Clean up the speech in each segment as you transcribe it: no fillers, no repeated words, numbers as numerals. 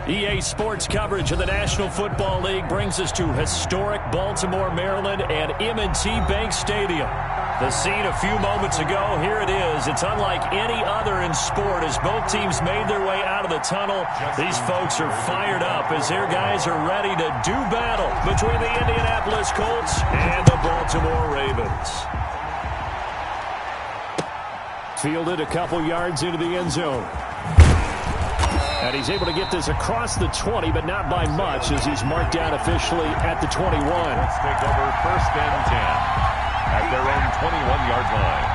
EA Sports coverage of the National Football League brings us to historic Baltimore, Maryland, and M&T Bank Stadium. The scene a few moments ago, here it is. It's unlike any other in sport as both teams made their way out of the tunnel. These folks are fired up as their guys are ready to do battle between the Indianapolis Colts and the Baltimore Ravens. Fielded a couple yards into the end zone. And he's able to get this across the 20, but not by much as he's marked down officially at the 21. Let's take over 1st and 10 at their own 21-yard line.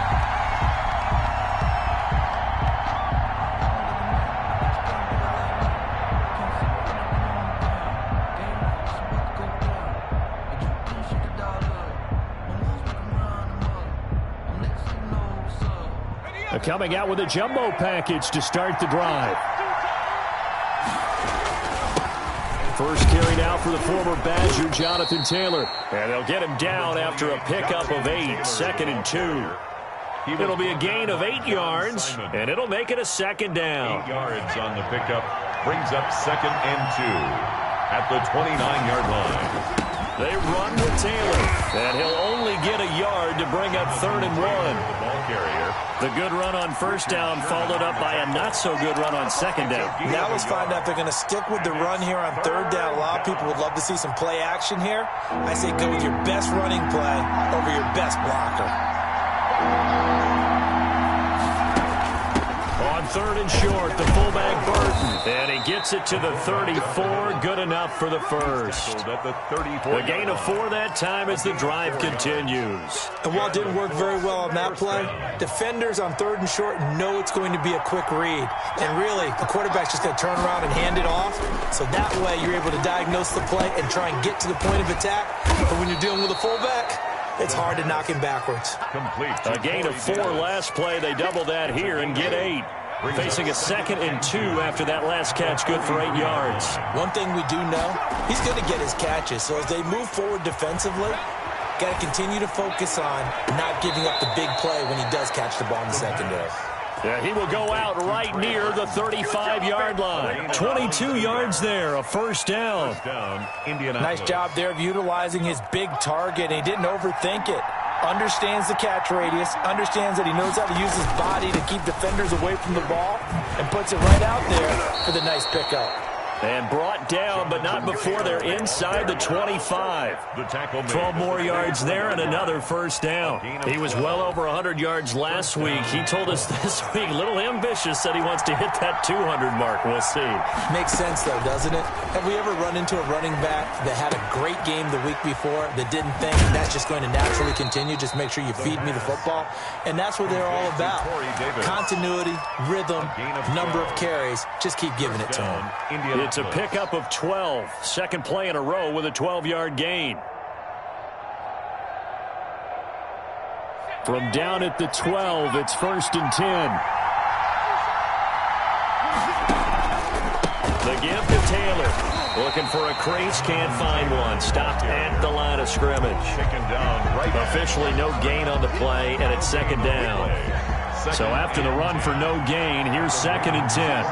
Coming out with a jumbo package to start the drive. First carry now for the former Badger, Jonathan Taylor. And they'll get him down after a pickup of 8, 2nd and 2. It'll be a gain of 8 yards, and it'll make it a 2nd down. 8 yards on the pickup brings up 2nd and 2 at the 29-yard line. They run with Taylor, and he'll only get a yard to bring up 3rd and 1. The ball carrier. The good run on 1st down followed up by a not-so-good run on 2nd down. Now let's find out if they're going to stick with the run here on 3rd down. A lot of people would love to see some play action here. I say go with your best running play over your best blocker. On 3rd and short, the fullback Burton. And he gets it to the 34. Good enough for the first. The gain of 4 that time as the drive continues. And while it didn't work very well on that play, defenders on 3rd and short know it's going to be a quick read. And really, the quarterback's just going to turn around and hand it off. So that way, you're able to diagnose the play and try and get to the point of attack. But when you're dealing with a fullback, it's hard to knock him backwards. Complete. A gain of 4 last play. They double that here and get 8. Facing a 2nd and 2 after that last catch, good for 8 yards. One thing we do know, he's going to get his catches. So as they move forward defensively, got to continue to focus on not giving up the big play when he does catch the ball in the secondary. Yeah, he will go out right near the 35-yard line. 22 yards there, a 1st down. Nice job there of utilizing his big target. He didn't overthink it. Understands the catch radius, understands that he knows how to use his body to keep defenders away from the ball, and puts it right out there for the nice pickup. And brought down, but not before they're inside the 25. 12 more yards there and another 1st down. He was well over 100 yards last week. He told us this week, a little ambitious, said he wants to hit that 200 mark. We'll see. Makes sense, though, doesn't it? Have we ever run into a running back that had a great game the week before that didn't think that's just going to naturally continue? Just make sure you feed me the football. And that's what they're all about. Continuity, rhythm, number of carries. Just keep giving it to him. It's a pickup of 12. 2nd play in a row with a 12-yard gain. From down at the 12, it's 1st and 10. The give to Taylor. Looking for a crease, can't find one. Stopped at the line of scrimmage. Officially no gain on the play, and it's 2nd down. So after the run for no gain, here's 2nd and 10.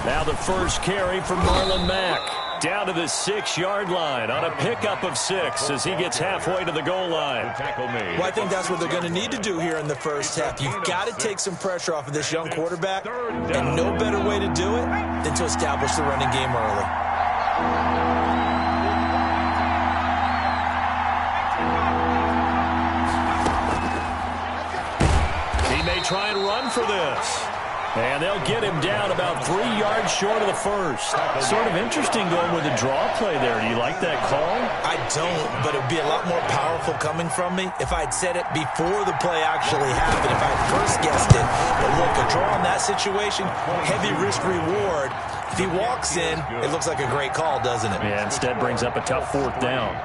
Now the first carry from Marlon Mack. Down to the 6-yard line on a pickup of 6 as he gets halfway to the goal line. Well, I think that's what they're going to need to do here in the 1st half. You've got to take some pressure off of this young quarterback, and no better way to do it than to establish the running game early. He may try and run for this. And they'll get him down about 3 yards short of the first. Sort of interesting going with a draw play there. Do you like that call? I don't, but it would be a lot more powerful coming from me if I had said it before the play actually happened, if I had first guessed it. But look, a draw in that situation, heavy risk reward. If he walks in, it looks like a great call, doesn't it? Yeah, instead brings up a tough 4th down.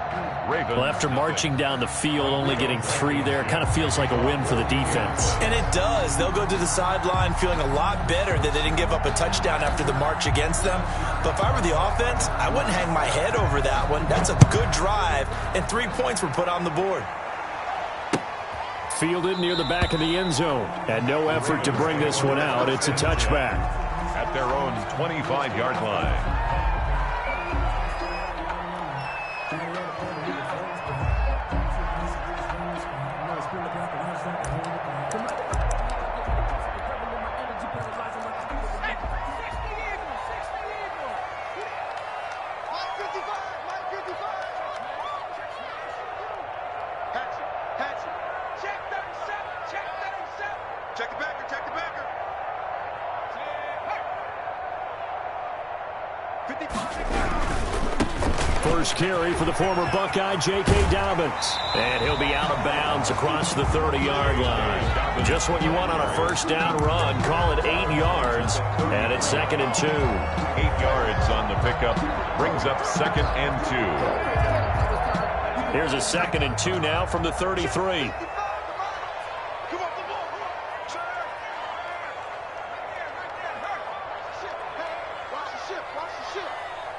Well, after marching down the field, only getting 3 there, kind of feels like a win for the defense. And it does. They'll go to the sideline feeling a lot better that they didn't give up a touchdown after the march against them. But if I were the offense, I wouldn't hang my head over that one. That's a good drive, and 3 points were put on the board. Fielded near the back of the end zone, and no effort to bring this one out. It's a touchback. at their own 25-yard line. First carry for the former Buckeye, J.K. Dobbins. And he'll be out of bounds across the 30-yard line. Just what you want on a first down run. Call it 8 yards. And it's 2nd and 2. 8 yards on the pickup. Brings up 2nd and 2. Here's a 2nd and 2 now from the 33.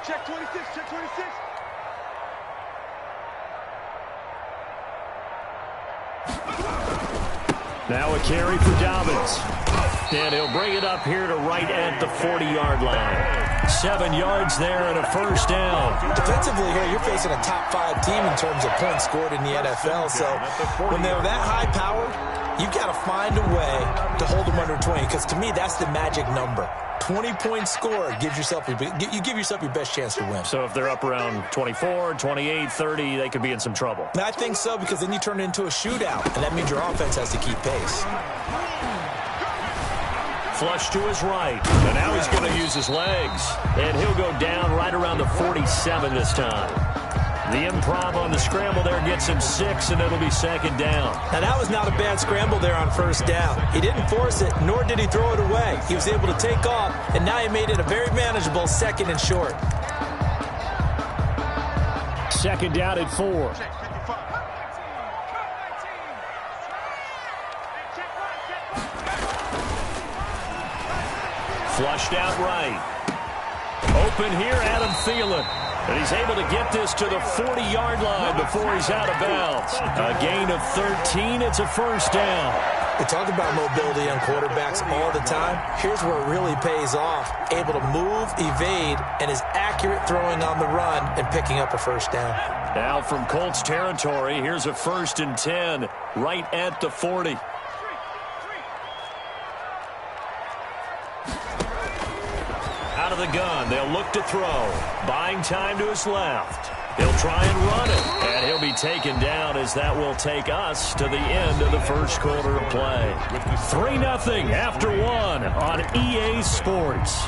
Check 26, check 26. Now a carry for Dobbins. And he'll bring it up here to right at the 40-yard line. 7 yards there and a first down. Defensively here, you're facing a top 5 team in terms of points scored in the NFL. So when they're that high powered, you've got to find a way to hold them under 20. Because to me, that's the magic number. 20-point score gives yourself you give yourself your best chance to win. So if they're up around 24, 28, 30, they could be in some trouble. And I think so, because then you turn it into a shootout, and that means your offense has to keep pace. Flush to his right, and now he's going to use his legs. And he'll go down right around the 47 this time. The improv on the scramble there gets him 6, and it'll be 2nd down. Now, that was not a bad scramble there on first down. He didn't force it, nor did he throw it away. He was able to take off, and now he made it a very manageable 2nd and short. 2nd down at 4. Flushed out right. Open here, Adam Thielen. And he's able to get this to the 40-yard line before he's out of bounds. A gain of 13. It's a first down. We talk about mobility on quarterbacks all the time. Here's where it really pays off. Able to move, evade, and is accurate throwing on the run and picking up a first down. Now from Colts territory, here's a 1st and 10 right at the 40. Out of the gun, they'll look to throw. Buying time to his left. He'll try and run it, and he'll be taken down as that will take us to the end of the first quarter of play. 3-0 after 1 on EA Sports.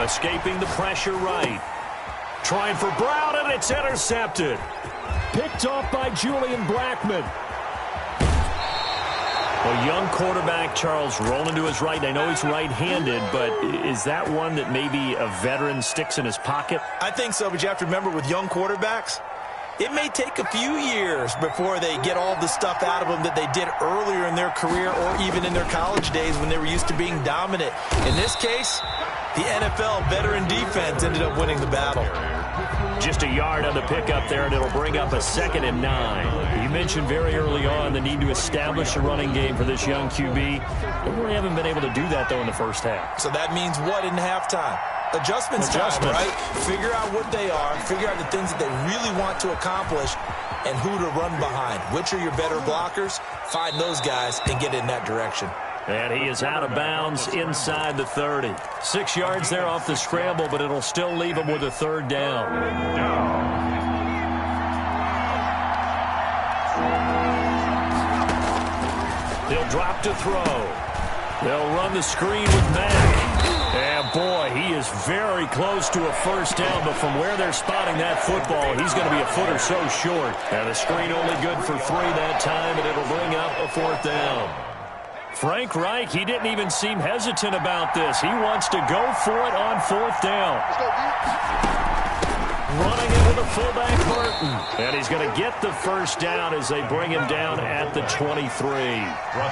Escaping the pressure right. Trying for Brown, and it's intercepted. Picked off by Julian Blackman. A young quarterback, Charles, rolling to his right. I know he's right-handed, but is that one that maybe a veteran sticks in his pocket? I think so, but you have to remember with young quarterbacks, it may take a few years before they get all the stuff out of them that they did earlier in their career or even in their college days when they were used to being dominant. In this case, the NFL veteran defense ended up winning the battle. Just a yard on the pickup there, and it'll bring up a 2nd and 9. You mentioned very early on the need to establish a running game for this young QB. They really haven't been able to do that, though, in the first half. So that means what in halftime? Adjustments time, right? Figure out what they are, figure out the things that they really want to accomplish, and who to run behind. Which are your better blockers? Find those guys and get in that direction. And he is out of bounds inside the 30. 6 yards there off the scramble, but it'll still leave him with a 3rd down. They'll drop to throw. They'll run the screen with Mack. And, boy, he is very close to a first down, but from where they're spotting that football, he's going to be a foot or so short. And the screen only good for 3 that time, and it'll bring up a 4th down. Frank Reich, he didn't even seem hesitant about this. He wants to go for it on 4th down. Running it with the fullback, Burton. And he's going to get the first down as they bring him down at the 23.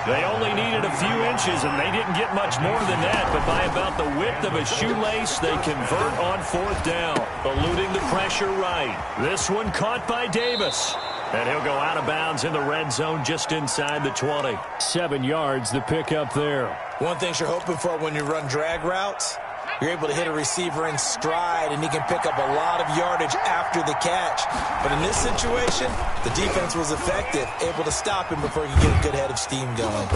They only needed a few inches, and they didn't get much more than that. But by about the width of a shoelace, they convert on 4th down, eluding the pressure right. This one caught by Davis. And he'll go out of bounds in the red zone just inside the 20. 7 yards, the pickup there. One thing you're hoping for when you run drag routes, you're able to hit a receiver in stride, and he can pick up a lot of yardage after the catch. But in this situation, the defense was effective, able to stop him before he could get a good head of steam going.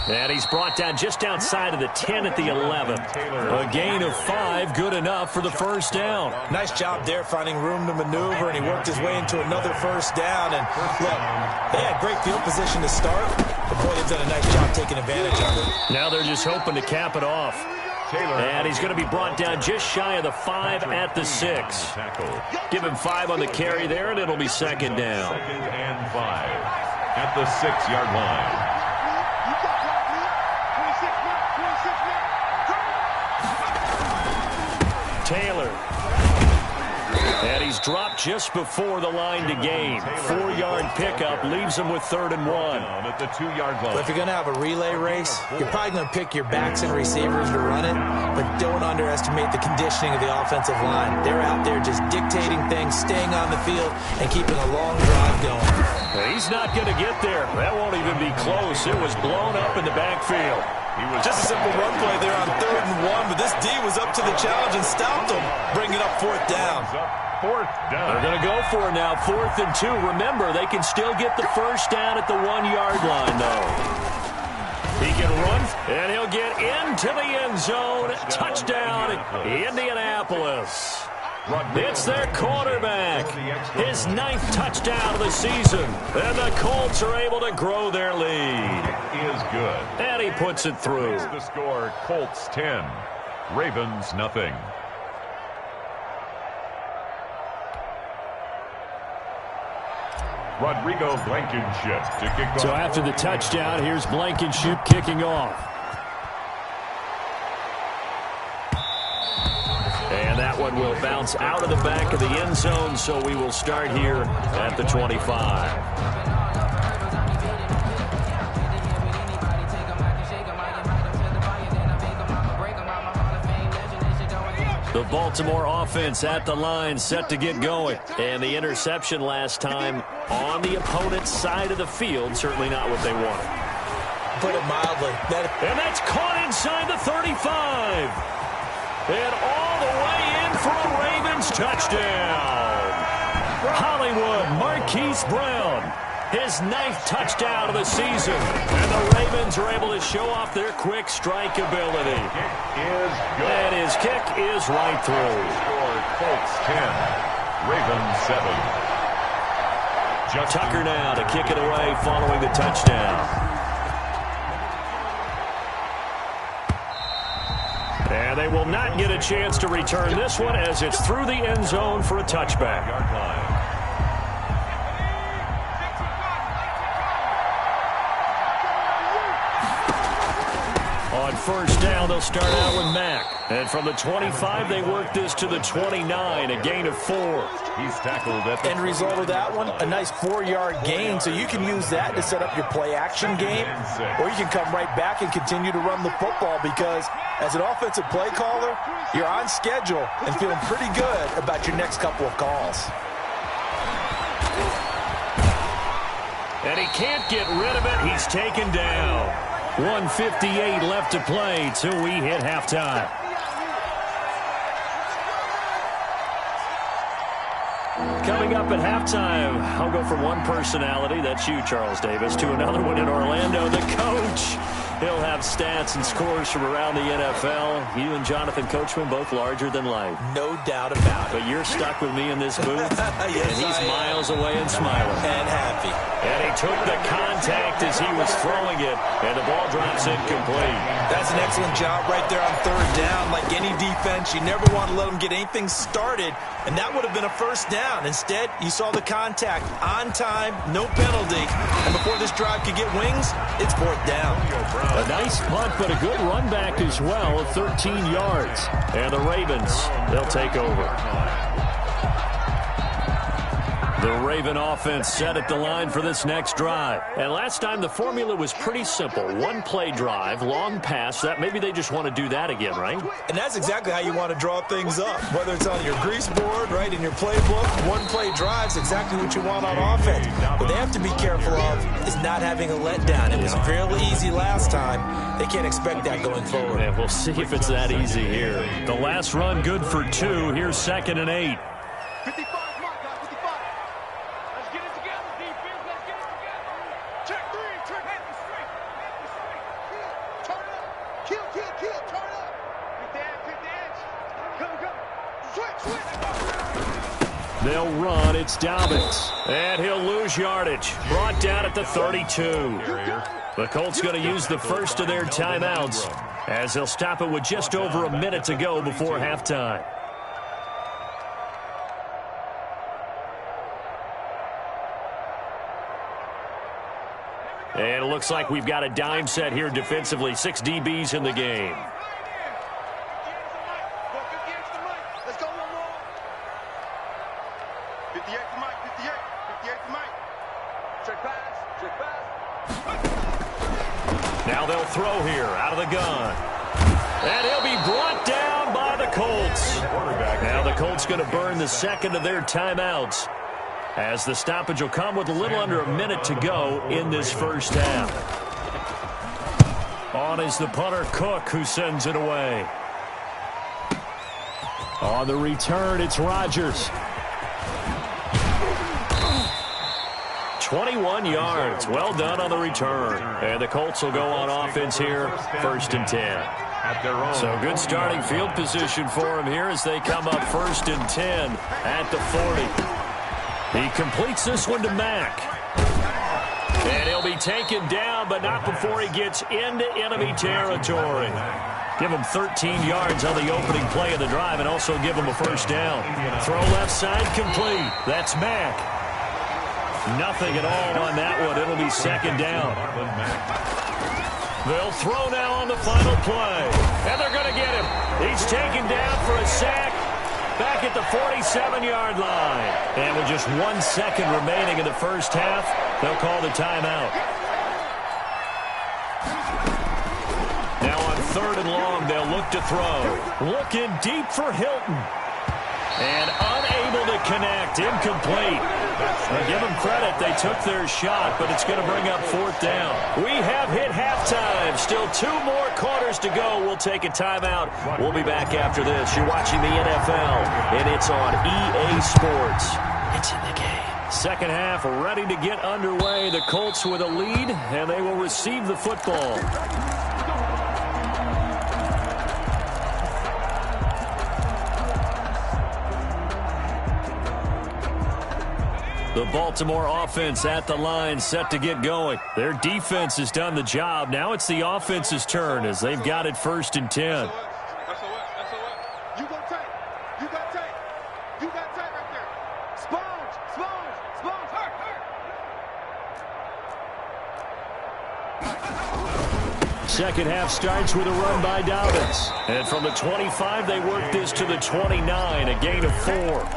And he's brought down just outside of the 10 at the 11. A gain of 5, good enough for the first down. Nice job there finding room to maneuver, and he worked his way into another first down. And look, they had great field position to start, but boy, they've done a nice job taking advantage of it. Now they're just hoping to cap it off. And he's going to be brought down just shy of the 5 at the 6. Give him 5 on the carry there, and it'll be 2nd down. 2nd and 5 at the 6-yard line. Taylor. And he's dropped just before the line to gain. 4-yard pickup leaves him with 3rd and 1. At the 2-yard line. If you're going to have a relay race, you're probably going to pick your backs and receivers to run it, but don't underestimate the conditioning of the offensive line. They're out there just dictating things, staying on the field, and keeping a long drive going. He's not going to get there. That won't even be close. It was blown up in the backfield. Just a simple run play there on 3rd and 1, but this D was up to the challenge and stopped him, bringing up 4th down. 4th down. They're going to go for it now, 4th and 2. Remember, they can still get the first down at the 1-yard line, though. He can run, and he'll get into the end zone. Touchdown, Indianapolis. It's their quarterback. His 9th touchdown of the season. And the Colts are able to grow their lead. Is good. And he puts it through. The score, Colts 10, Ravens nothing. Rodrigo Blankenship to kick off. So after the touchdown, here's Blankenship kicking off. And that one will bounce out of the back of the end zone, so we will start here at the 25. The Baltimore offense at the line, set to get going. And the interception last time on the opponent's side of the field, certainly not what they wanted. Put it mildly. And that's caught inside the 35. And all the way in for a Ravens touchdown. Hollywood Marquise Brown, his 9th touchdown of the season. And the Ravens are able to show off their quick strike ability. Is good. And his kick is right through. Score, Colts 10, Ravens 7. Tucker now to kick it away following the touchdown. And they will not get a chance to return this one as it's through the end zone for a touchback. On first down, they'll start out with Mack. And from the 25, they work this to the 29, a gain of 4. He's tackled at the end result of that one, a nice 4-yard gain, so you can use that to set up your play-action game, or you can come right back and continue to run the football because as an offensive play caller, you're on schedule and feeling pretty good about your next couple of calls. And he can't get rid of it. He's taken down. 1:58 left to play till we hit halftime. Coming up at halftime, I'll go from one personality, that's you, Charles Davis, to another one in Orlando, the coach. He'll have stats and scores from around the NFL. You and Jonathan Coachman, both larger than life. No doubt about it. But you're stuck with me in this booth, yes, and he's miles away and smiling. And happy. And he took the contact as he was throwing it, and the ball drops It's incomplete. That's an excellent job right there on third down. Like any defense, you never want to let them get anything started, and that would have been a first down. Instead, you saw the contact on time, no penalty, and before this drive could get wings, it's fourth down. A nice punt, but a good run back as well of 13 yards. And the Ravens, they'll take over. The Raven offense set at the line for this next drive. And last time the formula was pretty simple. One-play drive, long pass. That maybe they just want to do that again, right? And that's exactly how you want to draw things up. Whether it's on your grease board, right, in your playbook, one-play drive's exactly what you want on offense. What they have to be careful of is not having a letdown. It was fairly easy last time. They can't expect that going forward. And we'll see if it's that easy here. The last run good for 2. Here's 2nd and 8. 55. They'll run. It's Dobbins. And he'll lose yardage. Brought down at the 32. The Colts going to use the first of their timeouts as they'll stop it with just over a minute to go before halftime. And it looks like we've got a dime set here defensively. 6 DBs in the game. Now they'll throw here out of the gun. And he'll be brought down by the Colts. Now the Colts going to burn the second of their timeouts, as the stoppage will come with a little under a minute to go in this first half. On is the punter, Cook, who sends it away. On the return, it's Rodgers. 21 yards. Well done on the return. And the Colts will go on offense here, 1st and 10. So good starting field position for him here as they come up 1st and 10 at the 40. He completes this one to Mack. And he'll be taken down, but not before he gets into enemy territory. Give him 13 yards on the opening play of the drive and also give him a first down. Throw left side complete. That's Mack. Nothing at all on that one. It'll be 2nd down. They'll throw now on the final play. And they're going to get him. He's taken down for a sack back at the 47-yard line. And with just 1 second remaining in the first half, they'll call the timeout. Now on 3rd and long, they'll look to throw. Looking deep for Hilton. And unable to connect. Incomplete. Now give them credit. They took their shot, but it's going to bring up 4th down. We have hit halftime. Still 2 more quarters to go. We'll take a timeout. We'll be back after this. You're watching the NFL, and it's on EA Sports. It's in the game. Second half ready to get underway. The Colts with a lead, and they will receive the football. The Baltimore offense at the line, set to get going. Their defense has done the job. Now it's the offense's turn as they've got it 1st and 10. You got tight. You got tight. You got tight right there. Sponge. Hurt. Second half starts with a run by Dobbins. And from the 25, they work this to the 29, a gain of 4.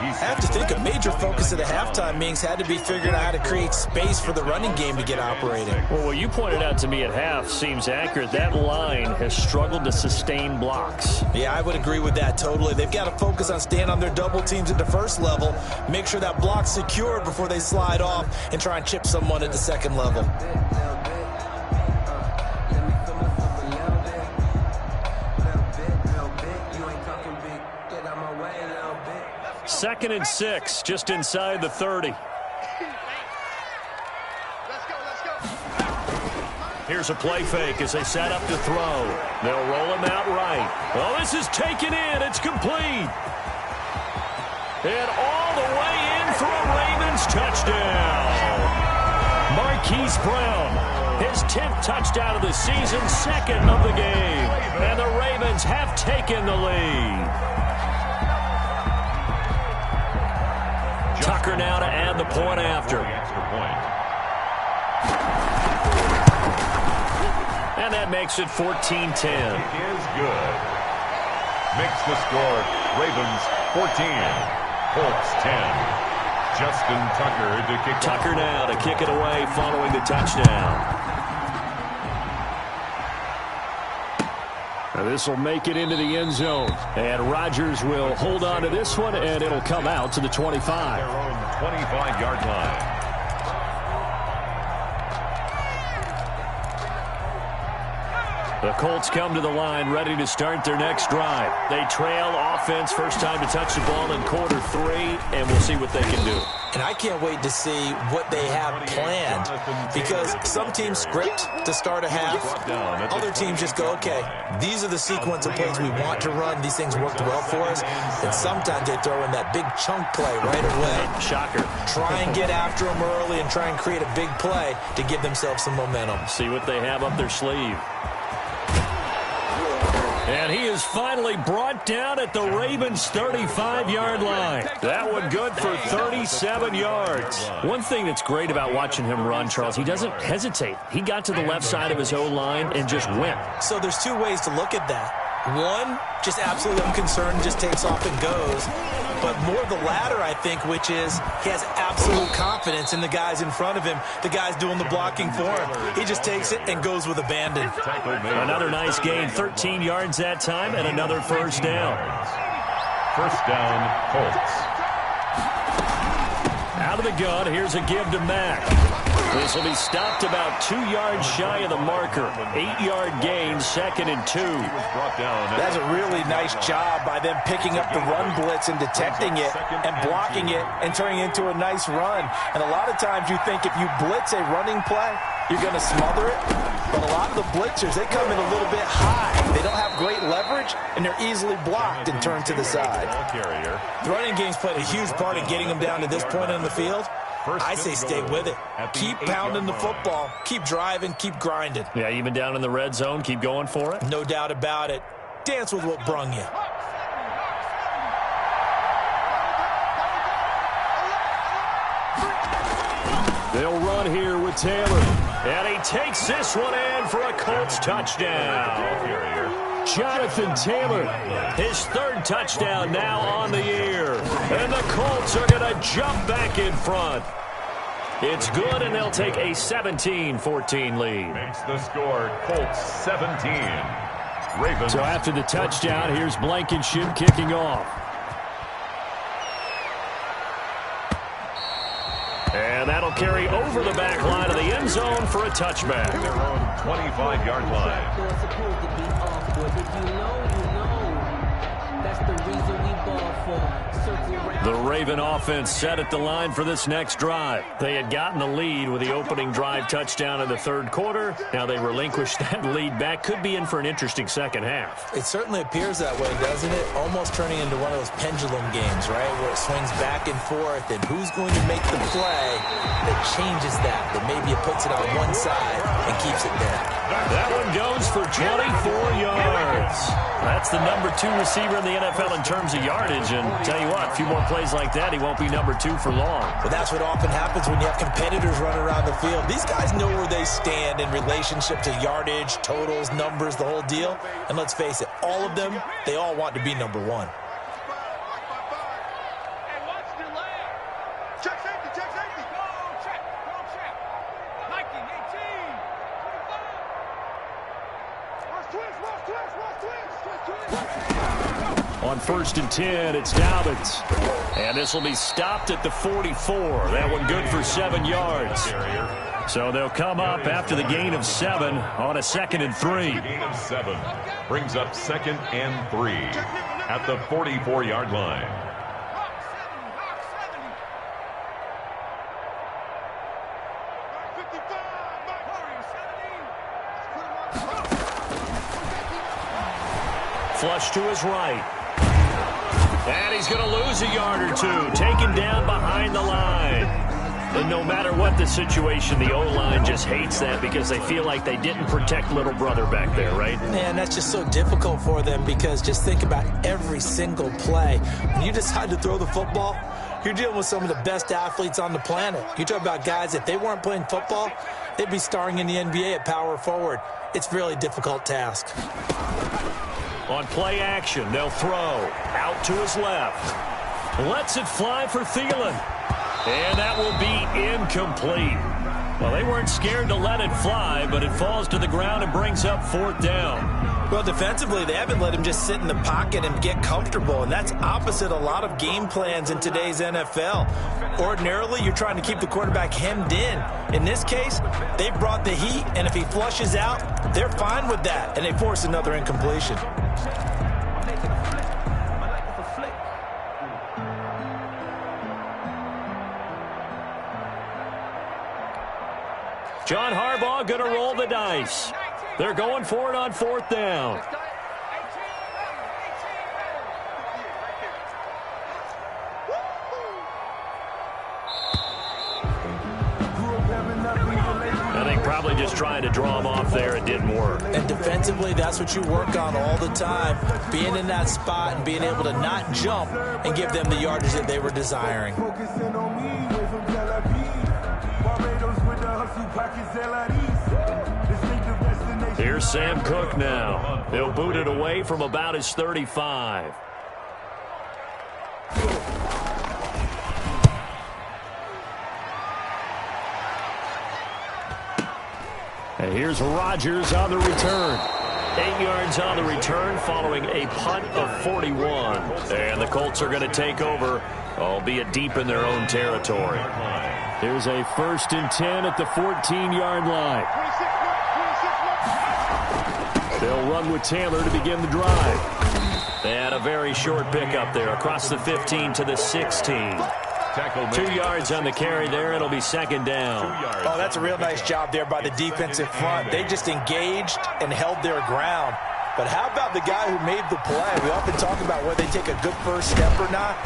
I have to think a major focus of the halftime meetings had to be figuring out how to create space for the running game to get operating. Well, what you pointed out to me at half seems accurate. That line has struggled to sustain blocks. Yeah, I would agree with that totally. They've got to focus on staying on their double teams at the first level, make sure that block's secured before they slide off, and try and chip someone at the second level. 2nd and 6, just inside the 30. Here's a play fake as they set up to throw. They'll roll him out right. Oh, this is taken in. It's complete. And all the way in for a Ravens touchdown. Mark Marquise Brown. His 10th touchdown of the season, second of the game. And the Ravens have taken the lead. Tucker now to add the point after. And that makes it 14-10. It is good. Makes the score Ravens 14, Colts 10. Justin Tucker to kick it. Tucker now to kick it away following the touchdown. Now this will make it into the end zone. And Rodgers will hold on to this one, and it'll come out to the 25. Their own 25-yard line. The Colts come to the line ready to start their next drive. They trail offense, first time to touch the ball in quarter 3, and we'll see what they can do. And I can't wait to see what they have planned, because some teams script to start a half. Other teams just go, okay, these are the sequence of plays we want to run. These things worked well for us. And sometimes they throw in that big chunk play right away. Shocker. Try and get after them early and try and create a big play to give themselves some momentum. See what they have up their sleeve. And he is finally brought down at the Ravens' 35-yard line. That one good for 37 yards. One thing that's great about watching him run, Charles, he doesn't hesitate. He got to the left side of his O-line and just went. So there's two ways to look at that. One, just absolutely unconcerned, just takes off and goes. But more the latter, I think, which is he has absolute confidence in the guys in front of him, the guys doing the blocking for him. He just takes it and goes with abandon. Another nice gain, 13 yards that time, and another first down. First down, Colts. Out of the gun, here's a give to Mack. This will be stopped about 2 yards shy of the marker. 8-yard gain, 2nd and 2. That's a really nice job by them picking up the run blitz and detecting it and blocking it and turning it into a nice run. And a lot of times you think if you blitz a running play, you're going to smother it. But a lot of the blitzers, they come in a little bit high. They don't have great leverage, and they're easily blocked and turned to the side. The running game's played a huge part in getting them down to this point in the field. I say stay with it. Keep pounding the football. Keep driving. Keep grinding. Yeah, even down in the red zone, keep going for it. No doubt about it. Dance with what brung you. They'll run here with Taylor. And he takes this one in for a Colts touchdown. Jonathan Taylor, his 3rd touchdown now on the year. And the Colts are going to jump back in front. It's good, and they'll take a 17-14 lead. Makes the score Colts 17. Ravens. So after the touchdown, here's Blankenship kicking off. And that'll carry over the back line of the end zone for a touchback. Their own 25-yard line. That's the reason we ball for. The Raven offense set at the line for this next drive. They had gotten the lead with the opening drive touchdown in the 3rd quarter. Now they relinquish that lead back. Could be in for an interesting second half. It certainly appears that way, doesn't it? Almost turning into one of those pendulum games, right, where it swings back and forth, and who's going to make the play that changes that maybe it puts it on one side and keeps it there. That one goes for 24 yards. That's the number 2 receiver in the NFL in terms of yardage, and tell you what, a few more plays like that, he won't be number 2 for long. But that's what often happens when you have competitors running around the field. These guys know where they stand in relationship to yardage, totals, numbers, the whole deal. And let's face it, all of them, they all want to be number 1. On 1st and 10, it's Dobbins. And this will be stopped at the 44. That one good for 7 yards. So they'll come up after the gain of 7 on a 2nd and 3. Gain of 7 brings up 2nd and 3 at the 44-yard line. Flush to his right. And he's going to lose a yard or two. Taken down behind the line. And no matter what the situation, the O-line just hates that because they feel like they didn't protect little brother back there, right? Man, that's just so difficult for them because just think about every single play. When you decide to throw the football, you're dealing with some of the best athletes on the planet. You talk about guys, if they weren't playing football, they'd be starring in the NBA at power forward. It's a really difficult task. On play action, they'll throw out to his left. Lets it fly for Thielen. And that will be incomplete. Well, they weren't scared to let it fly, but it falls to the ground and brings up 4th down. Well, defensively, they haven't let him just sit in the pocket and get comfortable, and that's opposite a lot of game plans in today's NFL. Ordinarily, you're trying to keep the quarterback hemmed in. In this case, they brought the heat, and if he flushes out, they're fine with that, and they force another incompletion. John Harbaugh going to roll the dice. They're going for it on 4th down. I think probably just trying to draw him off there. It didn't work. And defensively, that's what you work on all the time. Being in that spot and being able to not jump and give them the yardage that they were desiring. Here's Sam Cook now. He'll boot it away from about his 35. And here's Rodgers on the return. 8 yards on the return following a punt of 41. And the Colts are going to take over, albeit deep in their own territory. Here's a 1st and 10 at the 14-yard line. They'll run with Taylor to begin the drive. And a very short pickup there across the 15 to the 16. 2 yards on the carry there. It'll be 2nd down. Oh, that's a real nice job there by the defensive front. They just engaged and held their ground. But how about the guy who made the play? We often talk about whether they take a good first step or not.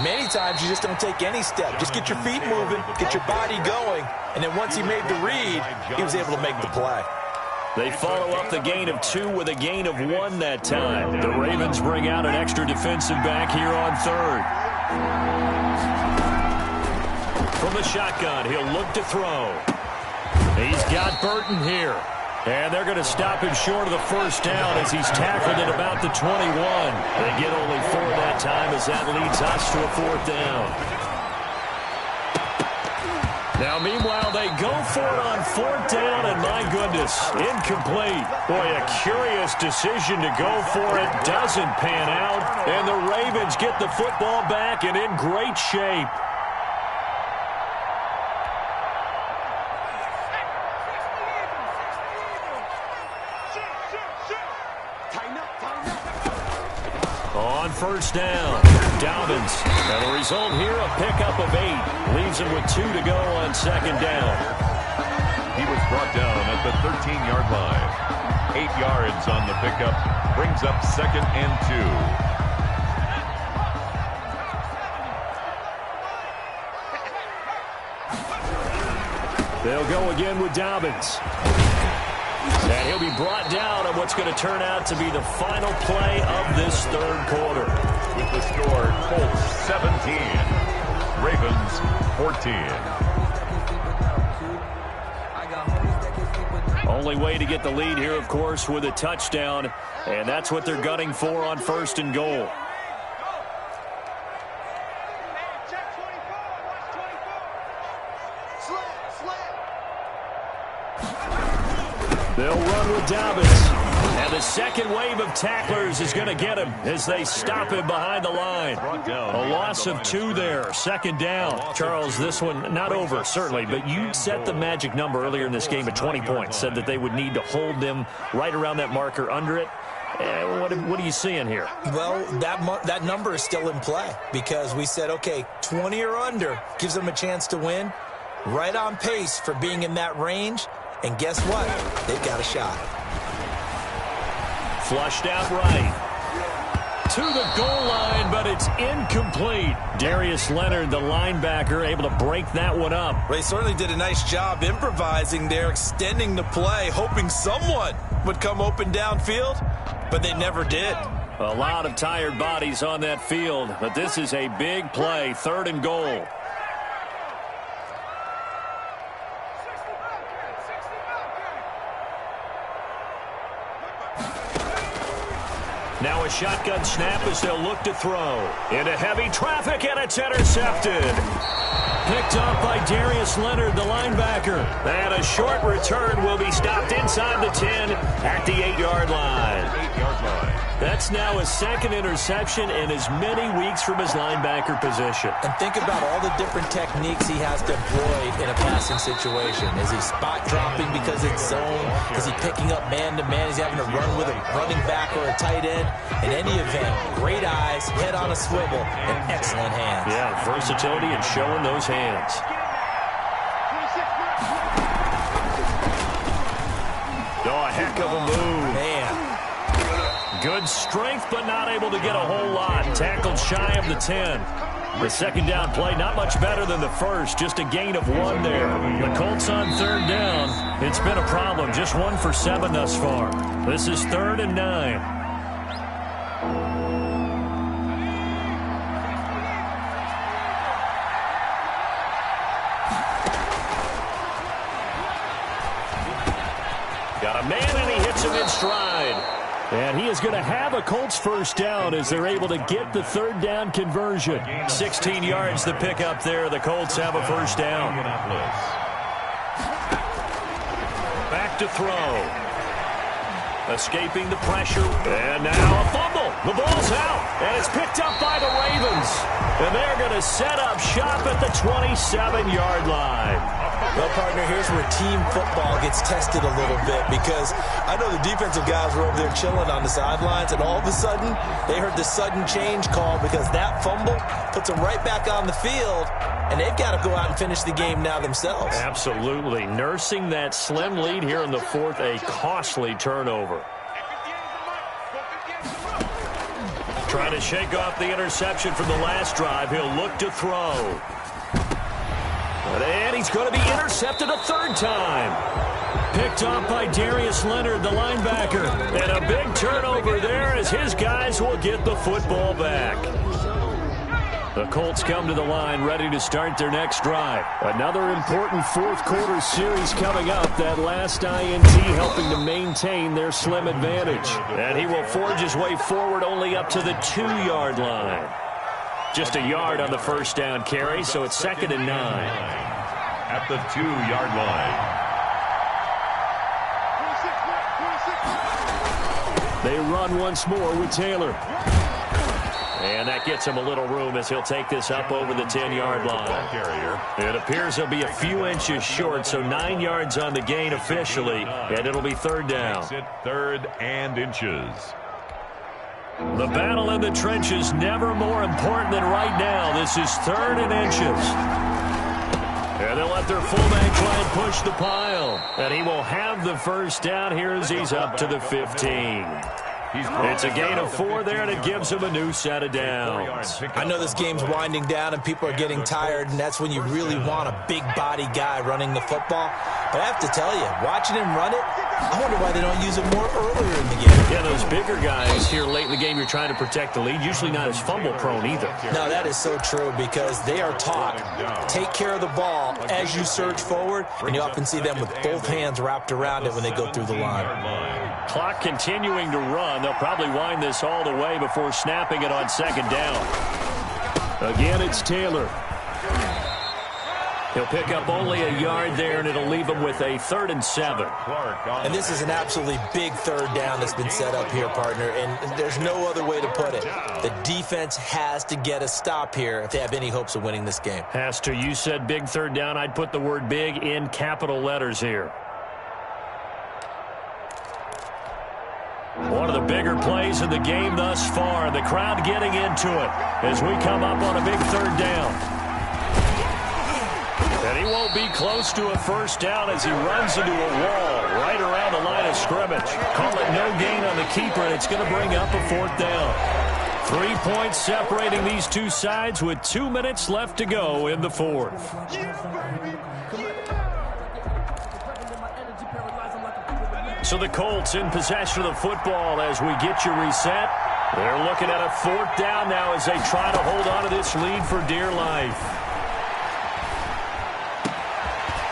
Many times you just don't take any step. Just get your feet moving, get your body going, and then once he made the read, he was able to make the play. They follow up the gain of 2 with a gain of 1 that time. The Ravens bring out an extra defensive back here on 3rd. From the shotgun, he'll look to throw. He's got Burton here. And they're going to stop him short of the 1st down as he's tackled at about the 21. They get only 4 that time as that leads us to a 4th down. Now, meanwhile, they go for it on 4th down, and my goodness, incomplete. Boy, a curious decision to go for it. Doesn't pan out, and the Ravens get the football back and in great shape. On 1st down, Dobbins. And the result here, a pickup of 8. Leaves him with 2 to go on 2nd down. He was brought down at the 13-yard line. 8 yards on the pickup. Brings up 2nd and 2. They'll go again with Dobbins. And he'll be brought down on what's going to turn out to be the final play of this 3rd quarter. With the score, Colts 17, Ravens 14. Only way to get the lead here, of course, with a touchdown. And that's what they're gunning for on 1st and goal. They'll run with Dobbins. And the second wave of tacklers is going to get him as they stop him behind the line. A loss of 2 there. 2nd down. Charles, this one not over, certainly, but you set the magic number earlier in this game at 20 points. Said that they would need to hold them right around that marker under it. What are you seeing here? Well, that number is still in play because we said, okay, 20 or under gives them a chance to win. Right on pace for being in that range. And guess what? They've got a shot. Flushed out right. to the goal line, but it's incomplete. Darius Leonard, the linebacker, able to break that one up. They certainly did a nice job improvising there, extending the play, hoping someone would come open downfield, but they never did. A lot of tired bodies on that field, but this is a big play, 3rd and goal. Now a shotgun snap as they'll look to throw. Into heavy traffic, and it's intercepted. Picked up by Darius Leonard, the linebacker. And a short return will be stopped inside the 10 at the 8-yard line. 8-yard line. That's now his 2nd interception in as many weeks from his linebacker position. And think about all the different techniques he has deployed in a passing situation. Is he spot dropping because it's zone? Is he picking up man-to-man? Is he having to run with a running back or a tight end? In any event, great eyes, head on a swivel, and excellent hands. Yeah, versatility and showing those hands. Oh, a heck of a move. Man. Good strength, but not able to get a whole lot. Tackled shy of the 10. The 2nd down play, not much better than the first. Just a gain of 1 there. The Colts on 3rd down. It's been a problem. Just 1 for 7 thus far. This is 3rd and 9. Got a man, and he hits him in stride. And he is going to have a Colts 1st down as they're able to get the 3rd down conversion. 16 yards to pick up there. The Colts have a 1st down. Back to throw. Escaping the pressure. And now a fumble. The ball's out. And it's picked up by the Ravens. And they're going to set up shop at the 27-yard line. Well, partner, here's where team football gets tested a little bit, because I know the defensive guys were over there chilling on the sidelines, and all of a sudden, they heard the sudden change call because that fumble puts them right back on the field, and they've got to go out and finish the game now themselves. Absolutely. Nursing that slim lead here in the 4th, a costly turnover. Trying to shake off the interception from the last drive. He'll look to throw. And he's going to be intercepted a 3rd time. Picked off by Darius Leonard, the linebacker. And a big turnover there as his guys will get the football back. The Colts come to the line ready to start their next drive. Another important 4th quarter series coming up. That last INT helping to maintain their slim advantage. And he will forge his way forward only up to the 2-yard line. Just a yard on the 1st down carry, so it's 2nd and 9. At the 2-yard line. They run once more with Taylor. And that gets him a little room as he'll take this up over the 10-yard line. It appears he'll be a few inches short, so 9 yards on the gain officially, and it'll be 3rd down. 3rd and inches. The battle in the trenches never more important than right now. This is 3rd and inches. And they'll let their fullback try and push the pile. And he will have the 1st down here as he's up to the 15. It's a gain of 4 there, and it gives him a new set of downs. I know this game's winding down and people are getting tired, and that's when you really want a big body guy running the football. But I have to tell you, watching him run it, I wonder why they don't use it more earlier in the game. Yeah, those bigger guys here late in the game, you're trying to protect the lead, usually not as fumble prone either. No, that is so true, because they are taught, take care of the ball as you surge forward, and you often see them with both hands wrapped around it when they go through the line. Clock continuing to run. They'll probably wind this all the way before snapping it on 2nd down. Again, it's Taylor. He'll pick up only a yard there, and it'll leave him with a 3rd and 7. And this is an absolutely big 3rd down that's been set up here, partner, and there's no other way to put it. The defense has to get a stop here if they have any hopes of winning this game. Has to. You said big 3rd down. I'd put the word big in capital letters here. One of the bigger plays in the game thus far. The crowd getting into it as we come up on a big 3rd down. And he won't be close to a 1st down as he runs into a wall right around the line of scrimmage. Call it no gain on the keeper, and it's going to bring up a 4th down. 3 points separating these two sides with 2 minutes left to go in the fourth. So the Colts in possession of the football as we get you reset. They're looking at a 4th down now as they try to hold on to this lead for dear life.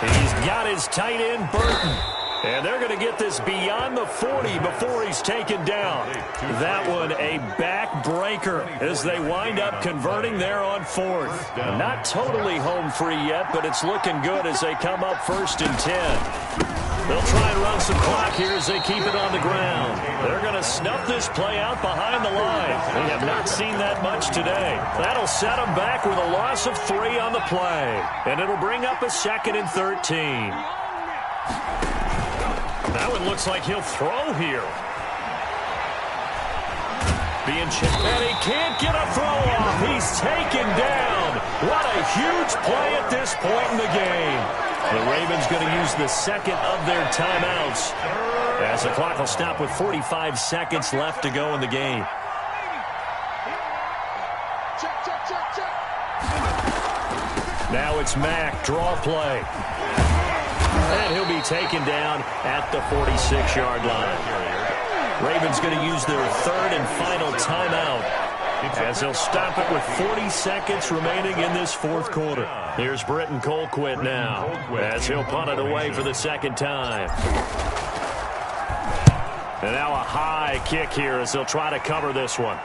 He's got his tight end, Burton. And they're going to get this beyond the 40 before he's taken down. That one a backbreaker as they wind up converting there on 4th. Not totally home free yet, but it's looking good as they come up 1st and 10. They'll try and run some clock here as they keep it on the ground. They're going to snuff this play out behind the line. They have not seen that much today. That'll set them back with a loss of 3 on the play. And it'll bring up a 2nd and 13. That one looks like he'll throw here. And he can't get a throw off. He's taken down. What a huge play at this point in the game. The Ravens going to use the 2nd of their timeouts as the clock will stop with 45 seconds left to go in the game. Now it's Mack, draw play. And he'll be taken down at the 46-yard line. Ravens going to use their 3rd and final timeout as they'll stop it with 40 seconds remaining in this 4th quarter. Here's Britton Colquitt now as he'll punt it away for the 2nd time. And now a high kick here as they'll try to cover this one.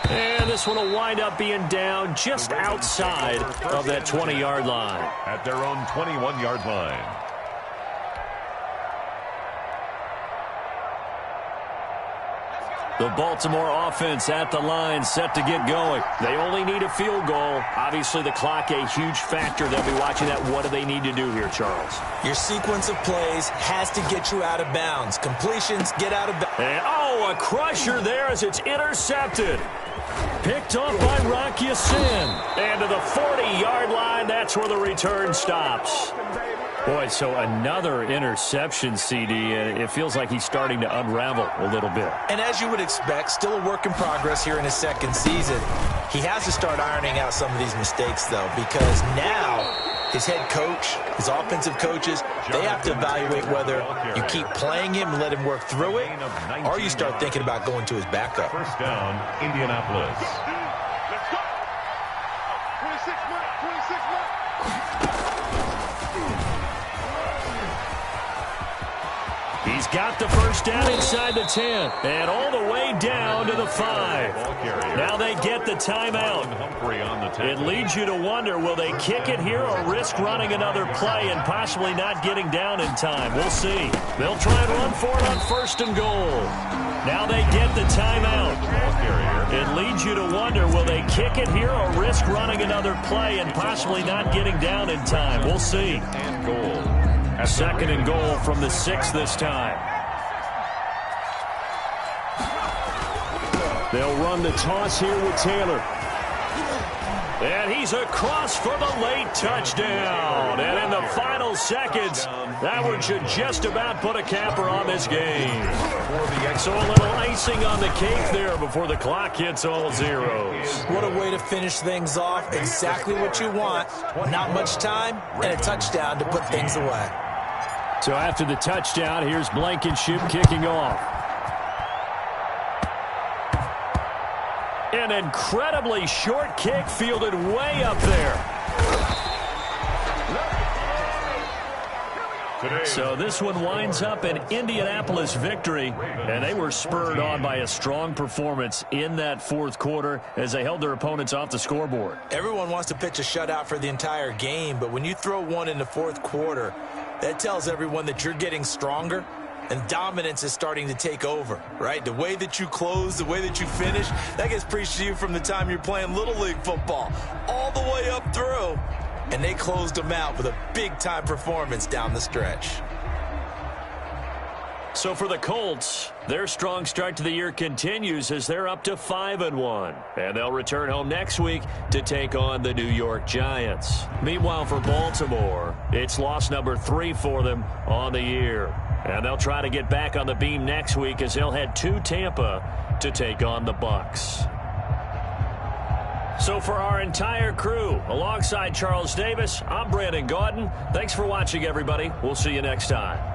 And this one will wind up being down just outside of that 20-yard line. At their own 21-yard line. The Baltimore offense at the line, set to get going. They only need a field goal. Obviously, the clock a huge factor. They'll be watching that. What do they need to do here, Charles? Your sequence of plays has to get you out of bounds. Completions, get out of bounds. And, a crusher there as it's intercepted. Picked off by Rocky Sin. And to the 40-yard line, that's where the return stops. Boy, so another interception, CD, and it feels like he's starting to unravel a little bit. And as you would expect, still a work in progress here in his 2nd season. He has to start ironing out some of these mistakes, though, because now his head coach, his offensive coaches, they have to evaluate whether you keep playing him and let him work through it, or you start thinking about going to his backup. 1st down, Indianapolis. Let's go. 26 mark. He's got the 1st down inside the 10 and all the way down to the 5. Now they get the timeout. It leads you to wonder, will they kick it here or risk running another play and possibly not getting down in time? We'll see. They'll try and run for it on 1st and goal. Now they get the timeout. It leads you to wonder, will they kick it here or risk running another play and possibly not getting down in time? We'll see. And goal. 2nd and goal from the 6 this time. They'll run the toss here with Taylor. And he's across for the late touchdown. And in the final seconds, that one should just about put a capper on this game. So a little icing on the cake there before the clock hits all zeros. What a way to finish things off. Exactly what you want. Not much time and a touchdown to put things away. So after the touchdown, here's Blankenship kicking off. An incredibly short kick fielded way up there. So this one winds up an Indianapolis victory, and they were spurred on by a strong performance in that 4th quarter as they held their opponents off the scoreboard. Everyone wants to pitch a shutout for the entire game, but when you throw one in the 4th quarter, that tells everyone that you're getting stronger and dominance is starting to take over, right? The way that you close, the way that you finish, that gets preached to you from the time you're playing Little League football all the way up through. And they closed them out with a big-time performance down the stretch. So for the Colts, their strong start to the year continues as they're up to 5-1. And they'll return home next week to take on the New York Giants. Meanwhile, for Baltimore, it's loss number 3 for them on the year. And they'll try to get back on the beam next week as they'll head to Tampa to take on the Bucs. So for our entire crew, alongside Charles Davis, I'm Brandon Gaudin. Thanks for watching, everybody. We'll see you next time.